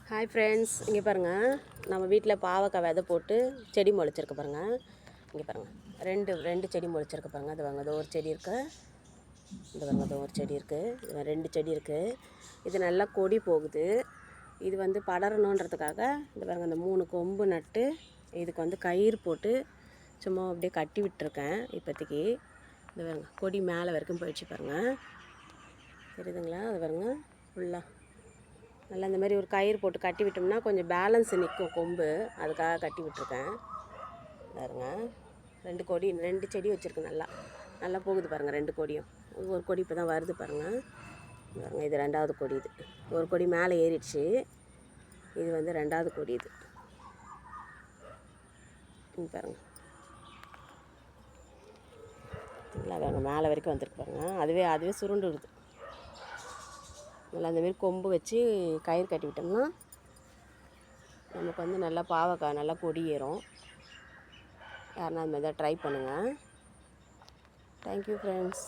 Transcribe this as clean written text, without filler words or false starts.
Hi friends, இங்கே பாருங்கள். நம்ம வீட்டில் பாவக்காய் விதை போட்டு செடி முளைச்சிருக்கு பாருங்கள். இங்கே பாருங்கள், ரெண்டு செடி முளைச்சிருக்கு பாருங்கள். அது வாங்க, அது ஒரு செடி இருக்குது. இது பாருங்க, அது ஒரு செடி இருக்குது. ரெண்டு செடி இருக்குது. இது நல்லா கொடி போகுது. இது வந்து படரணுன்றதுக்காக இந்த பாருங்கள், இந்த 3 கொம்பு நட்டு இதுக்கு வந்து கயிறு போட்டு சும்மா அப்படியே கட்டி விட்டுருக்கேன் இப்போதைக்கு. இந்த பாருங்க, கொடி மேலே வரைக்கும் போயிடுச்சு பாருங்கள். தெரியுதுங்களா? அது பாருங்கள், ஃபுல்லாக நல்லா இந்த மாதிரி ஒரு கயிறு போட்டு கட்டி விட்டோம்னா கொஞ்சம் பேலன்ஸ் நிற்கும் கொம்பு. அதுக்காக கட்டி விட்டுருக்கேன் பாருங்க. 2 செடி வச்சுருக்கு. நல்லா போகுது பாருங்கள். 2 கொடியும். ஒரு கொடி இப்போ தான் வருது பாருங்கள். பாருங்கள், இது 2வது கொடி. இது ஒரு கொடி மேலே ஏறிடுச்சு. இது வந்து 2வது கொடி. இது பாருங்கள், நல்லா பாருங்கள், மேலே வரைக்கும் வந்துருக்கு பாருங்கள். அதுவே சுருண்டுடுது. நல்லா அந்தமாரி கொம்பு வச்சு கயிறு கட்டி விட்டோம்னா நமக்கு வந்து நல்லா பாவக்காய் நல்லா கொடி ஏறும். யாருன்னா அது மாதிரி தான் ட்ரை பண்ணுங்கள். Thank you friends.